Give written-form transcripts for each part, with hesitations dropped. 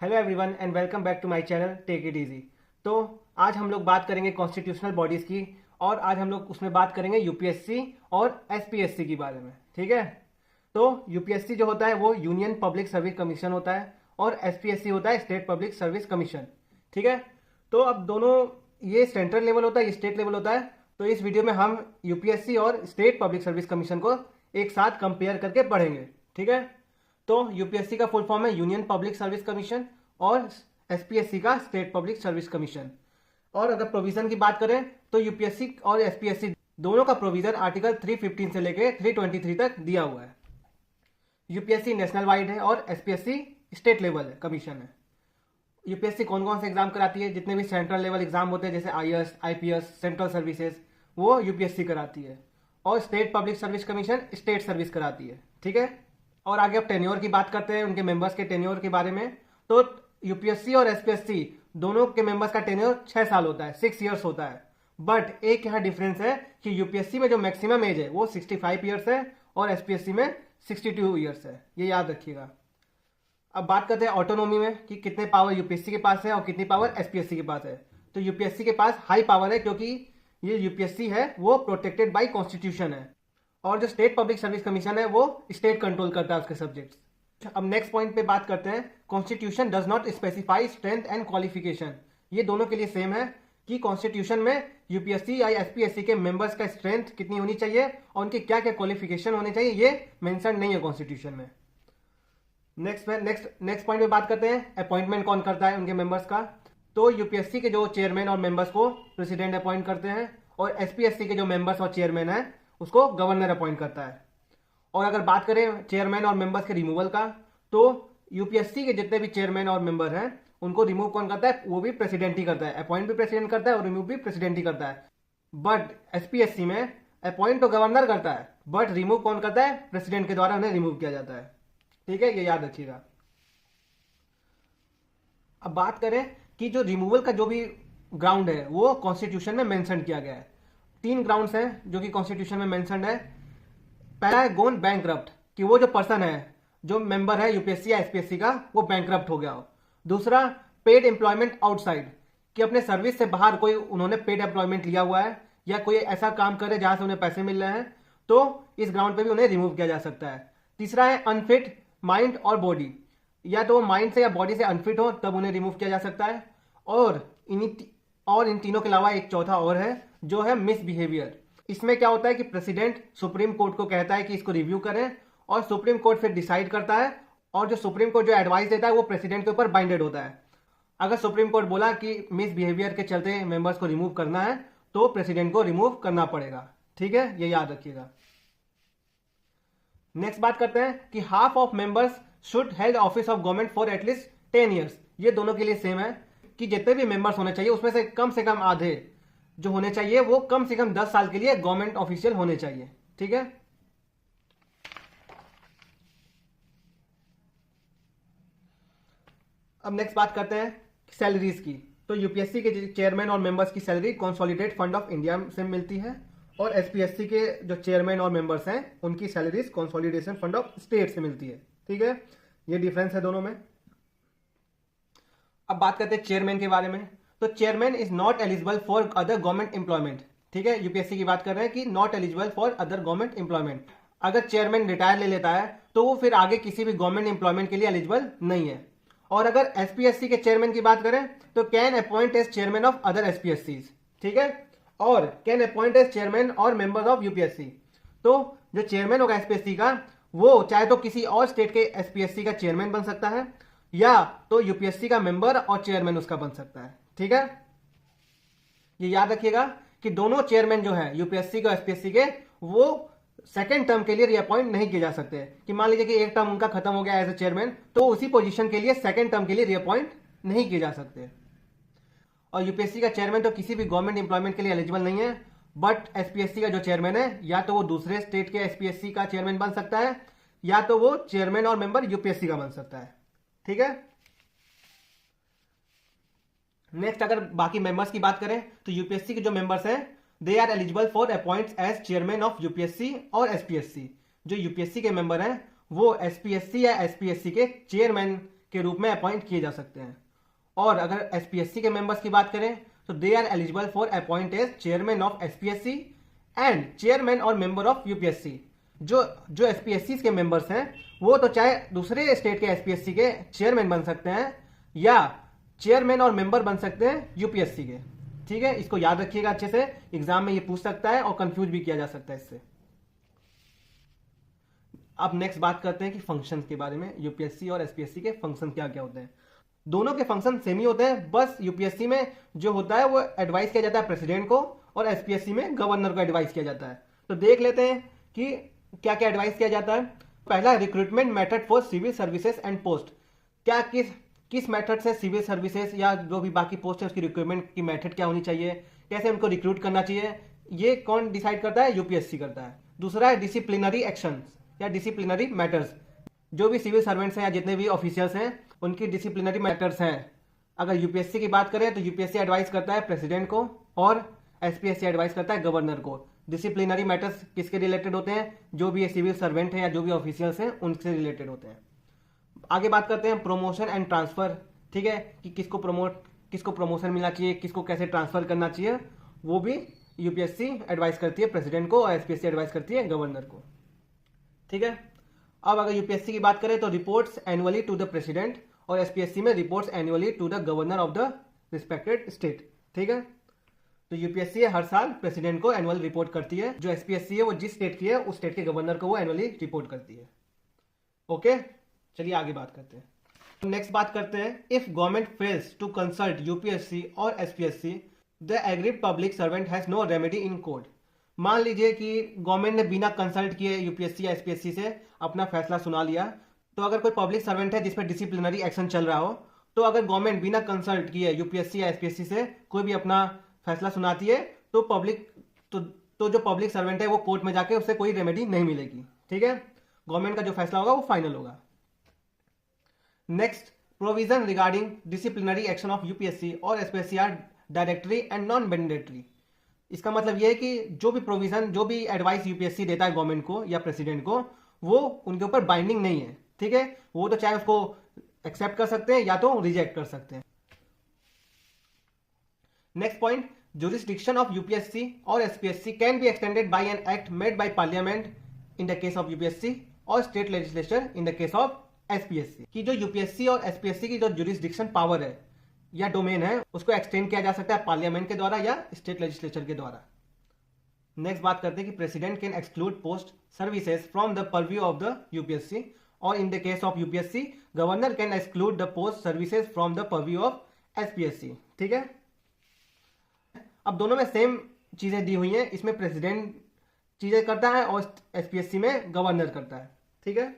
Hello everyone and welcome back to my channel take it easy. तो आज हम लोग बात करेंगे कॉन्स्टिट्यूशनल बॉडीज की और आज हम लोग उसमें बात करेंगे यूपीएससी और एसपीएससी के बारे में। ठीक है, तो यूपीएससी जो होता है वो यूनियन पब्लिक सर्विस कमीशन होता है और एसपीएससी होता है स्टेट पब्लिक सर्विस कमीशन। ठीक है, तो अब दोनों ये सेंट्रल लेवल होता है, ये स्टेट लेवल होता है। तो इस वीडियो में हम यूपीएससी और स्टेट पब्लिक सर्विस कमीशन को एक साथ कंपेयर करके पढ़ेंगे। ठीक है, तो यूपीएससी का फुल फॉर्म है यूनियन पब्लिक सर्विस कमीशन और एसपीएससी का स्टेट पब्लिक सर्विस कमीशन। और अगर प्रोविजन की बात करें तो यूपीएससी और एसपीएससी दोनों का प्रोविजन आर्टिकल 315 से लेकर 323 तक दिया हुआ है। यूपीएससी नेशनल वाइड है और एसपीएससी स्टेट लेवल है, कमीशन है। यूपीएससी कौन कौन से एग्जाम कराती है, जितने भी सेंट्रल लेवल एग्जाम होते हैं जैसे आईएएस, आईपीएस, सेंट्रल सर्विसेज, वो यूपीएससी कराती है। और state public service commission state service कराती है। ठीक है, और आगे अब टेन्योर की बात करते हैं, उनके मेंबर्स के टेन्योर के बारे में। तो यूपीएससी और एसपीएससी दोनों के मेंबर्स का टेन्योर 6 साल होता है, 6 ईयर्स होता है। बट एक यहाँ डिफरेंस है कि यूपीएससी में जो मैक्सिमम एज है वो 65 ईयर्स है और एसपीएससी में 62 ईयर्स है, ये याद रखिएगा। अब बात करते हैं ऑटोनॉमी में कि कितने पावर यूपीएससी के पास है और कितनी पावर एसपीएससी के पास है। तो यूपीएससी के पास हाई पावर है क्योंकि ये यूपीएससी है वो प्रोटेक्टेड बाय कॉन्स्टिट्यूशन है। और जो स्टेट पब्लिक सर्विस कमीशन है वो स्टेट कंट्रोल करता है उसके सब्जेक्ट्स। अब नेक्स्ट पॉइंट पे बात करते हैं, constitution does not specify strength and qualification. ये दोनों के लिए सेम है कि कॉन्स्टिट्यूशन में यूपीएससी या एसपीएससी के मेंबर्स का स्ट्रेंथ कितनी होनी चाहिए और उनके क्या क्या क्वालिफिकेशन होने चाहिए, ये मेंशन नहीं है कॉन्स्टिट्यूशन में। नेक्स्ट पॉइंट पे बात करते हैं, अपॉइंटमेंट कौन करता है उनके मेंबर्स का। तो यूपीएससी के जो चेयरमैन और मेंबर्स को प्रेसिडेंट अपॉइंट करते हैं और एसपीएससी के जो मेंबर्स और चेयरमैन है उसको गवर्नर अपॉइंट करता है। और अगर बात करें चेयरमैन और मेंबर्स के रिमूवल का, तो यूपीएससी के जितने भी चेयरमैन और मेंबर हैं उनको रिमूव कौन करता है, वो भी प्रेसिडेंट ही करता है। अपॉइंट भी प्रेसिडेंट करता है और रिमूव भी प्रेसिडेंट ही करता है। बट एसपीएससी में अपॉइंट तो गवर्नर करता है बट रिमूव कौन करता है, प्रेसिडेंट के द्वारा उन्हें रिमूव किया जाता है। ठीक है, ये याद रखिएगा। अब बात करें कि जो रिमूवल का जो भी ग्राउंड है वो कॉन्स्टिट्यूशन में मेंशन किया गया है। 3 ग्राउंड्स हैं जो कि कॉन्स्टिट्यूशन में मेंशन है। पहला है गोन बैंकरप्ट, कि वो जो पर्सन है, जो मेंबर है यूपीएससी या एसपीएससी का, वो बैंकरप्ट हो गया हो। दूसरा, पेड एम्प्लॉयमेंट आउटसाइड, कि अपने सर्विस से बाहर कोई उन्होंने पेड एम्प्लॉयमेंट लिया हुआ है या कोई ऐसा काम करे जहां से उन्हें पैसे मिल रहे हैं, तो इस ग्राउंड पे भी उन्हें रिमूव किया जा सकता है। तीसरा है अनफिट माइंड और बॉडी, या तो माइंड से या बॉडी से अनफिट हो तब उन्हें रिमूव किया जा सकता है। और इन तीनों के अलावा एक चौथा और है जो है मिसबिहेवियर। इसमें क्या होता है कि प्रेसिडेंट सुप्रीम कोर्ट को कहता है कि इसको रिव्यू करें और सुप्रीम कोर्ट फिर डिसाइड करता है और जो सुप्रीम कोर्ट जो एडवाइस देता है वो प्रेसिडेंट के ऊपर बाइंडेड होता है। अगर सुप्रीम कोर्ट बोला कि मिसबिहेवियर के चलते मेंबर्स को रिमूव करना है तो प्रेसिडेंट को रिमूव करना पड़ेगा। ठीक है, ये याद रखिएगा। नेक्स्ट बात करते हैं कि half of members should held office of government for at least 10 years. ये दोनों के लिए सेम है कि जितने भी मेंबर्स होने चाहिए उसमें से कम आधे जो होने चाहिए वो कम से कम 10 साल के लिए गवर्नमेंट ऑफिशियल होने चाहिए। ठीक है, अब नेक्स्ट बात करते हैं सैलरीज की। तो यूपीएससी के चेयरमैन और मेंबर्स की salary consolidated fund of India से मिलती है और एसपीएससी के जो चेयरमैन और मेंबर्स हैं उनकी salaries consolidation fund of state से मिलती है। ठीक है, ये डिफरेंस है दोनों में। अब बात करते हैं चेयरमैन के बारे में। तो chairman is not eligible for other government employment. ठीक है, यूपीएससी की बात कर रहे हैं कि not eligible for other government employment. अगर चेयरमैन रिटायर ले लेता है तो वो फिर आगे किसी भी गवर्नमेंट एम्प्लॉयमेंट के लिए एलिजिबल नहीं है। और अगर एसपीएससी के चेयरमैन की बात करें तो can appoint as chairman of other SPSC. ठीक है, और कैन अपॉइंट एज चेयरमैन और मेंबर्स ऑफ यूपीएससी। तो जो चेयरमैन होगा एसपीएससी का वो चाहे तो किसी और स्टेट के एसपीएससी का चेयरमैन बन सकता है या तो यूपीएससी का मेंबर और चेयरमैन उसका बन सकता है। ठीक है, ये याद रखिएगा कि दोनों चेयरमैन जो है यूपीएससी के एसपीएससी के वो सेकेंड टर्म के लिए रीअपॉइंट नहीं किए जा सकते। कि मान लीजिए कि एक टर्म उनका खत्म हो गया एज ए चेयरमैन तो उसी पोजीशन के लिए सेकेंड टर्म के लिए रीअपॉइंट नहीं किए जा सकते। और यूपीएससी का चेयरमैन तो किसी भी गवर्नमेंट एम्प्लॉयमेंट के लिए एलिजिबल नहीं है, बट एसपीएससी का जो चेयरमैन है या तो वो दूसरे स्टेट के एसपीएससी का चेयरमैन बन सकता है या तो वो चेयरमैन और मेंबर यूपीएससी का बन सकता है। ठीक है, नेक्स्ट अगर बाकी मेंबर्स की बात करें तो यूपीएससी के जो मेंबर्स हैं they are eligible for appoints as chairman of UPSC और एसपीएससी। जो यूपीएससी के मेंबर हैं वो एसपीएससी या एसपीएससी के चेयरमैन के रूप में अपॉइंट किए जा सकते हैं। और अगर एसपीएससी के मेंबर्स की बात करें तो they are eligible for appoint as chairman of SPSC and chairman और मेंबर ऑफ यूपीएससी। जो एसपीएससी के मेंबर्स हैं वो तो चाहे दूसरे स्टेट के एसपीएससी के चेयरमैन बन सकते हैं या चेयरमैन और मेंबर बन सकते हैं यूपीएससी के। ठीक है, इसको याद रखिएगा अच्छे से, एग्जाम में ये पूछ सकता है और कंफ्यूज भी किया जा सकता है इससे। अब नेक्स्ट बात करते हैं कि फंक्शंस के बारे में, यूपीएससी और एसपीएससी के फंक्शन क्या क्या होते हैं। दोनों के फंक्शन सेम ही होते हैं, बस यूपीएससी में जो होता है वो एडवाइस किया जाता है प्रेसिडेंट को और एसपीएससी में गवर्नर को एडवाइस किया जाता है। तो देख लेते हैं कि क्या क्या एडवाइस किया जाता है। पहला, recruitment method for civil services and post. क्या किस मेथड से सिविल सर्विसेज या जो भी बाकी पोस्ट है उसकी रिक्रूटमेंट की मेथड क्या होनी चाहिए, कैसे उनको रिक्रूट करना चाहिए, ये कौन डिसाइड करता है? यूपीएससी करता है। दूसरा है डिसिप्लिनरी एक्शंस या डिसिप्लिनरी मैटर्स। जो भी सिविल सर्वेंट्स हैं या जितने भी ऑफिशियल्स हैं उनकी डिसिप्लिनरी मैटर्स हैं। अगर यूपीएससी की बात करें तो यूपीएससी एडवाइस करता है प्रेसिडेंट को और एसपीएससी एडवाइस करता है गवर्नर को। डिसिप्लिनरी मैटर्स किसके रिलेटेड होते हैं? जो भी सिविल सर्वेंट हैं या जो भी ऑफिशियल्स हैं उनसे रिलेटेड होते हैं। आगे बात करते हैं प्रमोशन एंड ट्रांसफर। ठीक है, कि किसको प्रमोशन मिलना चाहिए, किसको कैसे ट्रांसफर करना चाहिए, वो भी यूपीएससी एडवाइस करती है प्रेसिडेंट को और एसपीएससी एडवाइस करती है गवर्नर को। ठीक है, अब अगर यूपीएससी की बात करें तो reports annually to the president और एसपीएससी में reports annually to the governor of the respected state. ठीक है, तो यूपीएससी हर साल प्रेसिडेंट को एनुअल रिपोर्ट करती है, जो एसपीएससी है वो जिस स्टेट की है उस स्टेट के गवर्नर को वो एनुअली रिपोर्ट करती है। ओके, चलिए आगे बात करते हैं। नेक्स्ट बात करते हैं, if government fails to consult UPSC और SPSC the aggrieved public servant has no remedy in court. मान लीजिए कि गवर्नमेंट ने बिना कंसल्ट किए यूपीएससी या एसपीएससी से अपना फैसला सुना लिया, तो अगर कोई पब्लिक सर्वेंट है जिस पर डिसिप्लिनरी एक्शन चल रहा हो, तो अगर गवर्नमेंट बिना कंसल्ट किए यूपीएससी या एसपीएससी से कोई भी अपना फैसला सुनाती है तो जो पब्लिक सर्वेंट है वो कोर्ट में जाके उससे कोई रेमेडी नहीं मिलेगी। ठीक है, गवर्नमेंट का जो फैसला होगा वो फाइनल होगा। Next, provision regarding disciplinary action of UPSC और SPSC are directory and non mandatory. इसका मतलब यह है कि जो भी प्रोविजन, जो भी एडवाइस यूपीएससी देता है गवर्नमेंट को या प्रेसिडेंट को, वो उनके ऊपर बाइंडिंग नहीं है। ठीक है, वो तो चाहे उसको एक्सेप्ट कर सकते हैं या तो रिजेक्ट कर सकते हैं। Next point, jurisdiction of UPSC or SPSC can be extended by an act made by parliament in the case of UPSC और state legislature in the case of SPSC। कि जो UPSC और SPSC की जो jurisdiction power है या domain है उसको एक्सटेंड किया जा सकता है पार्लियामेंट के द्वारा या स्टेट लेजिस्लेचर के द्वारा। नेक्स्ट बात करते हैं कि president can exclude post services from the purview of the UPSC और in the case of UPSC governor can exclude the post services from the purview of SPSC. ठीक है, अब दोनों में सेम चीजें दी हुई हैं, इसमें प्रेसिडेंट चीजें करता है और एसपीएससी में गवर्नर करता है। ठीक है,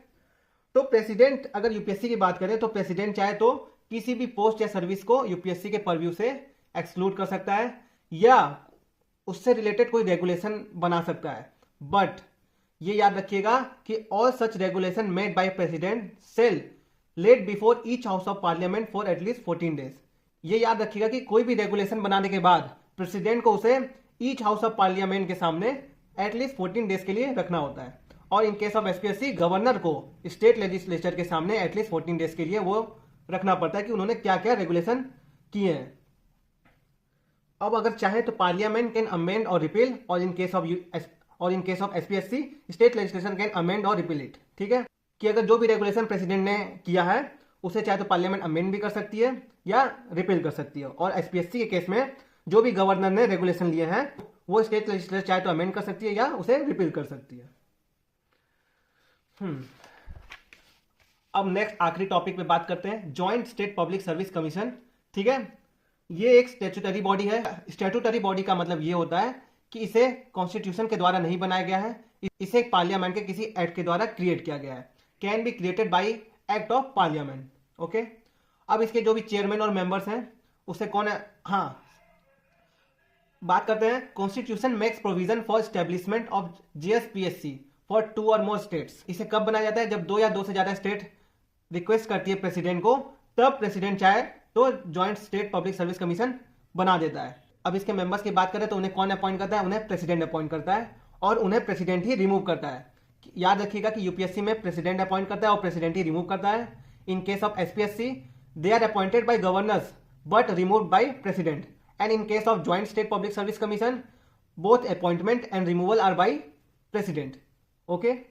तो प्रेसिडेंट, अगर यूपीएससी की बात करें तो प्रेसिडेंट चाहे तो किसी भी पोस्ट या सर्विस को यूपीएससी के परव्यू से एक्सक्लूड कर सकता है या उससे रिलेटेड कोई रेगुलेशन बना सकता है। बट ये याद रखिएगा कि all such regulation made by president shall laid before each house of parliament for at least 14 days. ये याद रखिएगा कि कोई भी रेगुलेशन बनाने के बाद प्रेसिडेंट को उसे ईच हाउस ऑफ पार्लियामेंट के सामने एटलीस्ट 14 डेज के लिए रखना होता है और in case of SPSC governor को स्टेट लेजिस्लेचर के सामने एटलीस्ट 14 डेज के लिए वो रखना पड़ता है कि उन्होंने क्या क्या रेगुलेशन किए हैं। अब अगर चाहे तो पार्लियामेंट कैन अमेंड और रिपील और in case of SPSC state legislation can amend और रिपील इट। ठीक है, कि अगर जो भी रेगुलेशन प्रेसिडेंट ने किया है उसे चाहे तो पार्लियामेंट अमेंड भी कर सकती है या रिपील कर सकती है, और एसपीएससी के केस में जो भी गवर्नर ने रेगुलेशन लिए हैं वो स्टेट लेजिस्लेचर चाहे तो अमेंड कर सकती है या उसे रिपील कर सकती है। अब नेक्स्ट आखिरी टॉपिक पे बात करते हैं, joint state public service commission. ठीक है, ये एक स्टैट्यूटरी बॉडी है। स्टैट्यूटरी बॉडी का मतलब ये होता है कि इसे कॉन्स्टिट्यूशन के द्वारा नहीं बनाया गया है, इसे पार्लियामेंट के किसी एक्ट के द्वारा क्रिएट किया गया है। Can be created by act of parliament. Okay, अब इसके जो भी चेयरमैन और मेंबर्स हैं उससे कौन है? हाँ, बात करते हैं, constitution makes provision for establishment of JSPSC for 2 और मोर स्टेट्स। इसे कब बनाया जाता है? जब 2 या 2 से ज्यादा स्टेट रिक्वेस्ट करती है प्रेसिडेंट को, तब प्रेसिडेंट चाहे तो joint state public service commission बना देता है। अब इसके मेंबर्स की बात करें तो उन्हें कौन अपॉइंट करता है? उन्हें प्रेसिडेंट अपॉइंट करता है और उन्हें प्रेसिडेंट ही रिमूव करता है। याद रखिएगा कि यूपीएससी में प्रेसिडेंट अपॉइंट करता है और प्रेसिडेंट ही रिमूव करता है। In case of SPSC, they are appointed by governors but removed by president. And in case of Joint State Public Service Commission, both appointment and removal are by president. Okay.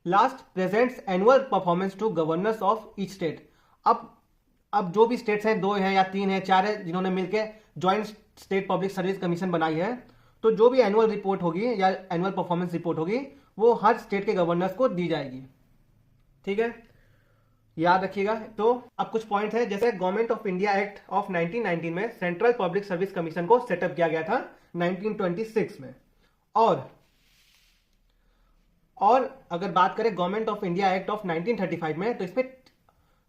Last, presents annual performance to governors of each state. अब जो भी states हैं, 2 हैं या 3 हैं, 4 है, जिन्होंने मिलकर joint state public service commission बनाई है, तो जो भी एनुअल रिपोर्ट होगी या एनुअल परफॉर्मेंस रिपोर्ट होगी वो हर स्टेट के गवर्नर्स को दी जाएगी. ठीक है, याद रखिएगा. तो अब कुछ पॉइंट है, जैसे government of India act of 1919 में सेंट्रल पब्लिक सर्विस कमीशन को सेटअप किया गया था 1926 में. और अगर बात करें government of India act of 1935 में,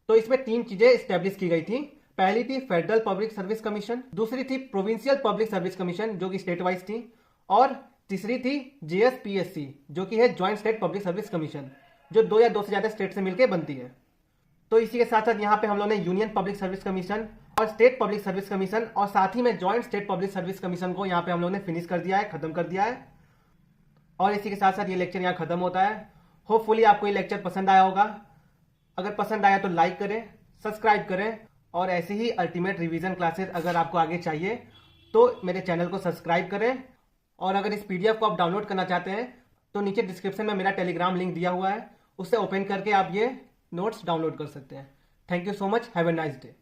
तो इसमें 3 चीजें स्टैब्लिश की गई थी. पहली थी फेडरल पब्लिक सर्विस कमीशन, दूसरी थी प्रोविंशियल पब्लिक सर्विस कमीशन जो कि स्टेट वाइज थी, और तीसरी थी JSPSC जो कि है joint state public service commission, जो 2 या 2 से ज्यादा स्टेट से मिलकर बनती है. तो इसी के साथ साथ यहाँ पे हम लोगों ने यूनियन पब्लिक सर्विस कमीशन और स्टेट पब्लिक सर्विस कमीशन और साथ ही में joint state public service commission को यहाँ पे हम लोगों ने फिनिश कर दिया है, खत्म कर दिया है. और इसी के साथ साथ ये लेक्चर यहाँ खत्म होता है. होपफुली आपको ये लेक्चर पसंद आया होगा. अगर पसंद आया तो लाइक करें, सब्सक्राइब करें, और ऐसी ही अल्टीमेट रिवीजन क्लासेस अगर आपको आगे चाहिए तो मेरे चैनल को सब्सक्राइब करें. और अगर इस PDF को आप डाउनलोड करना चाहते हैं तो नीचे डिस्क्रिप्शन में मेरा टेलीग्राम लिंक दिया हुआ है, उससे ओपन करके आप ये नोट्स डाउनलोड कर सकते हैं. Thank you so much. Have a nice day.